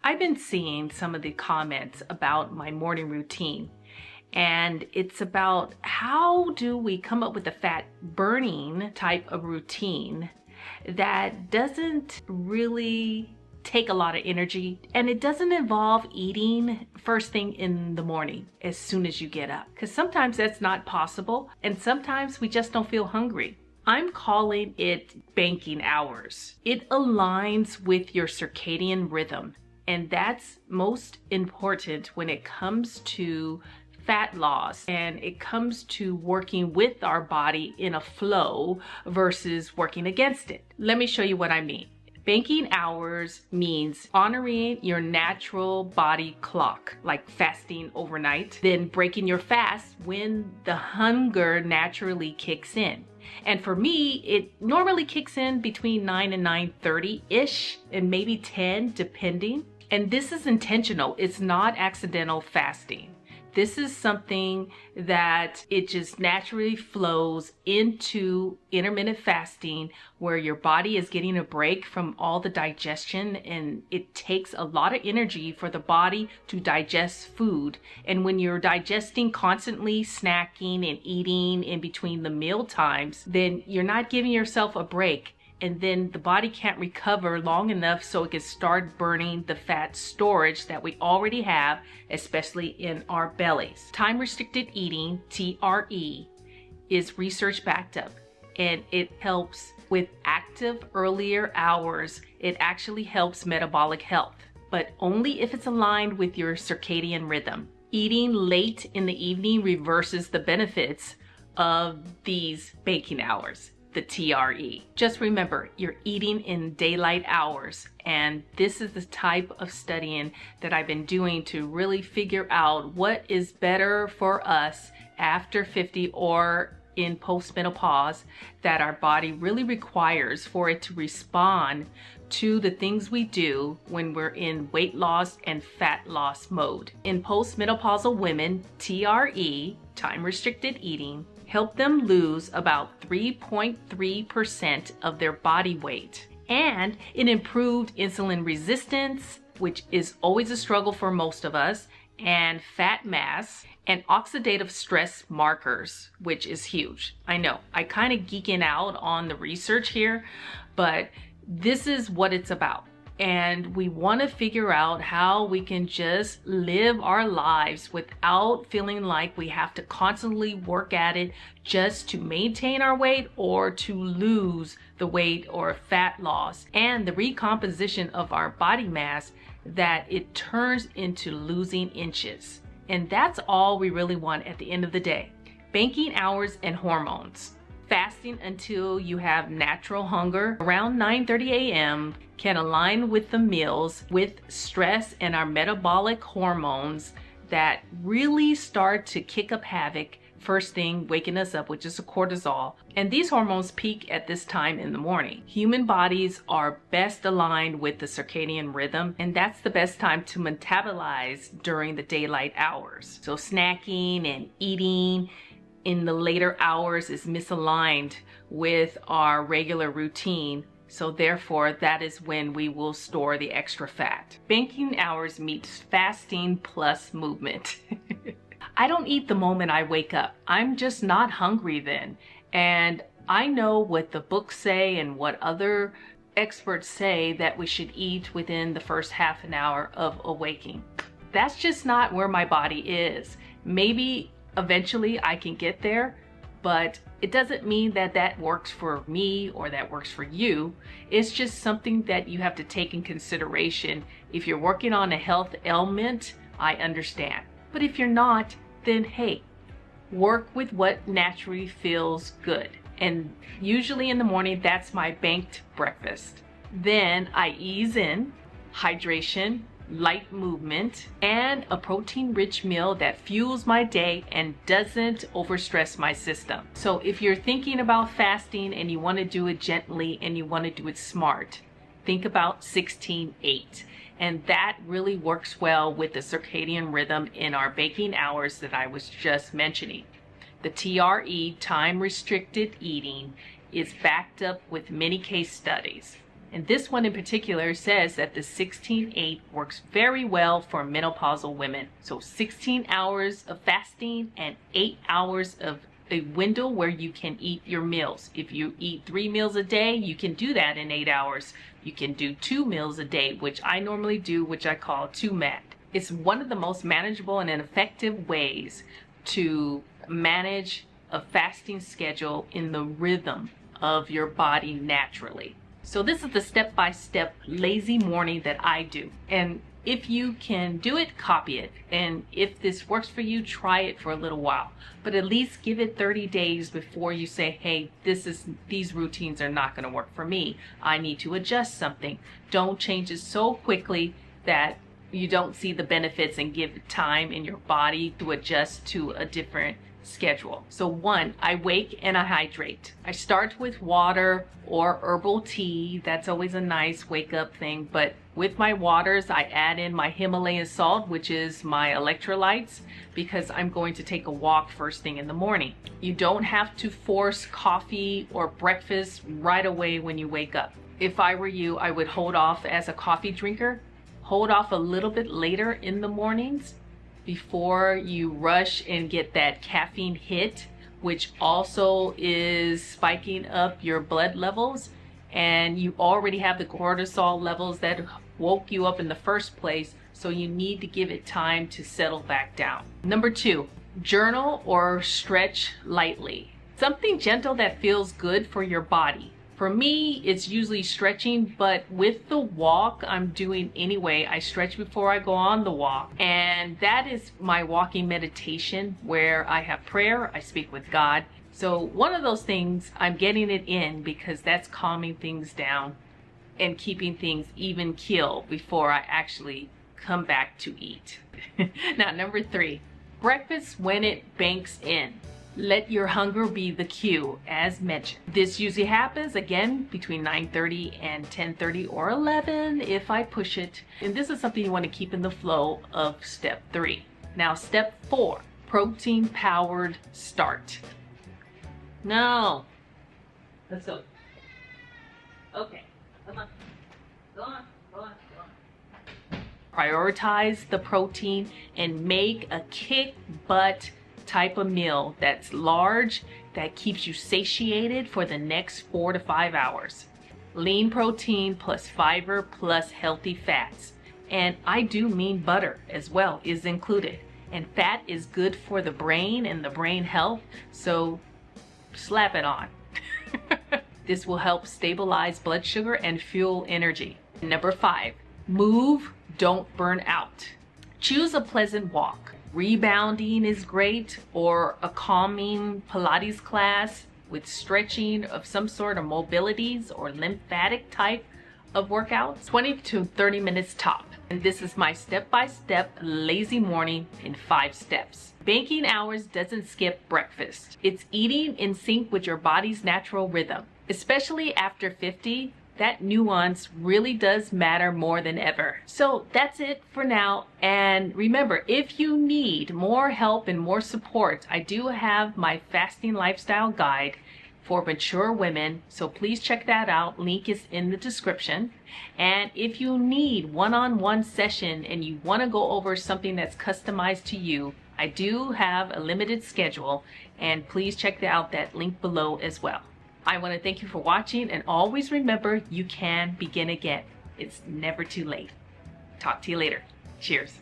I've been seeing some of the comments about my morning routine, and it's about how do we come up with a fat burning type of routine that doesn't really take a lot of energy, and it doesn't involve eating first thing in the morning as soon as you get up, because sometimes that's not possible and sometimes we just don't feel hungry. I'm calling it banking hours. It aligns with your circadian rhythm, and that's most important when it comes to fat loss and it comes to working with our body in a flow versus working against it. Let me show you what I mean. Banking hours means honoring your natural body clock, like fasting overnight, then breaking your fast when the hunger naturally kicks in. And for me, it normally kicks in between 9 and 9:30-ish, and maybe 10 depending. And this is intentional. It's not accidental fasting. This is something that it just naturally flows into intermittent fasting, where your body is getting a break from all the digestion, and it takes a lot of energy for the body to digest food. And when you're digesting constantly, snacking and eating in between the meal times, then you're not giving yourself a break. And then the body can't recover long enough so it can start burning the fat storage that we already have, especially in our bellies. Time restricted eating, TRE, is research backed up, and it helps with active earlier hours. It actually helps metabolic health, but only if it's aligned with your circadian rhythm. Eating late in the evening reverses the benefits of these baking hours, the TRE. Just remember, you're eating in daylight hours, and this is the type of studying that I've been doing to really figure out what is better for us after 50 or in postmenopause, that our body really requires for it to respond to the things we do when we're in weight loss and fat loss mode. In postmenopausal women, TRE, time restricted eating, help them lose about 3.3% of their body weight. And it improved insulin resistance, which is always a struggle for most of us, and fat mass, and oxidative stress markers, which is huge. I know, I kind of geeking out on the research here, but this is what it's about. And we want to figure out how we can just live our lives without feeling like we have to constantly work at it just to maintain our weight or to lose the weight or fat loss, and the recomposition of our body mass, that it turns into losing inches. And that's all we really want at the end of the day. Banking hours and hormones. Fasting until you have natural hunger around 9:30 a.m. can align with the meals, with stress and our metabolic hormones that really start to kick up havoc first thing waking us up, which is a cortisol. And these hormones peak at this time in the morning. Human bodies are best aligned with the circadian rhythm, and that's the best time to metabolize during the daylight hours. So snacking and eating in the later hours is misaligned with our regular routine. So therefore, that is when we will store the extra fat. Banking hours meets fasting plus movement. I don't eat the moment I wake up. I'm just not hungry then. And I know what the books say and what other experts say that we should eat within the first half an hour of awaking. That's just not where my body is. Maybe eventually I can get there, but it doesn't mean that that works for me or that works for you. It's just something that you have to take in consideration. If you're working on a health ailment, I understand. But if you're not, then hey, work with what naturally feels good. And usually in the morning, that's my banked breakfast. Then I ease in hydration, light movement, and a protein-rich meal that fuels my day and doesn't overstress my system. So if you're thinking about fasting and you want to do it gently and you want to do it smart, think about 16-8. And that really works well with the circadian rhythm in our baking hours that I was just mentioning. The TRE, time restricted eating, is backed up with many case studies. And this one in particular says that the 16-8 works very well for menopausal women. So 16 hours of fasting and 8 hours of a window where you can eat your meals. If you eat 3 meals a day, you can do that in 8 hours. You can do 2 meals a day, which I normally do, which I call 2-MAT. It's one of the most manageable and effective ways to manage a fasting schedule in the rhythm of your body naturally. So this is the step-by-step lazy morning that I do. And if you can do it, copy it. And if this works for you, try it for a little while. But at least give it 30 days before you say, hey, these routines are not going to work for me. I need to adjust something. Don't change it so quickly that you don't see the benefits and give time in your body to adjust to a different schedule. So 1, I wake and I hydrate. I start with water or herbal tea. That's always a nice wake up thing. But with my waters, I add in my Himalayan salt, which is my electrolytes, because I'm going to take a walk first thing in the morning. You don't have to force coffee or breakfast right away when you wake up. If I were you, I would hold off as a coffee drinker. Hold off a little bit later in the mornings before you rush and get that caffeine hit, which also is spiking up your blood levels, and you already have the cortisol levels that woke you up in the first place, so you need to give it time to settle back down. Number 2, journal or stretch lightly. Something gentle that feels good for your body. For me, it's usually stretching, but with the walk I'm doing anyway, I stretch before I go on the walk. And that is my walking meditation where I have prayer, I speak with God. So one of those things, I'm getting it in because that's calming things down and keeping things even keel before I actually come back to eat. Now, number 3, breakfast when it banks in. Let your hunger be the cue, as mentioned. This usually happens, again, between 9:30 and 10:30 or 11 if I push it. And this is something you want to keep in the flow of step 3. Now, step 4, protein-powered start. No. Let's go. Okay. Come on. Go on. Go on. Go on. Prioritize the protein and make a kick butt type of meal that's large, that keeps you satiated for the next 4 to 5 hours. Lean protein plus fiber plus healthy fats. And I do mean butter as well is included. And fat is good for the brain and the brain health, so slap it on. This will help stabilize blood sugar and fuel energy. Number 5, move, don't burn out. Choose a pleasant walk. Rebounding is great, or a calming Pilates class with stretching of some sort of mobilities or lymphatic type of workouts. 20 to 30 minutes top. And this is my step-by-step lazy morning in 5 steps. Banking hours doesn't skip breakfast. It's eating in sync with your body's natural rhythm. Especially after 50, that nuance really does matter more than ever. So that's it for now. And remember, if you need more help and more support, I do have my fasting lifestyle guide for mature women. So please check that out. Link is in the description. And if you need one-on-one session and you want to go over something that's customized to you, I do have a limited schedule, and please check out that link below as well. I want to thank you for watching, and always remember, you can begin again. It's never too late. Talk to you later. Cheers.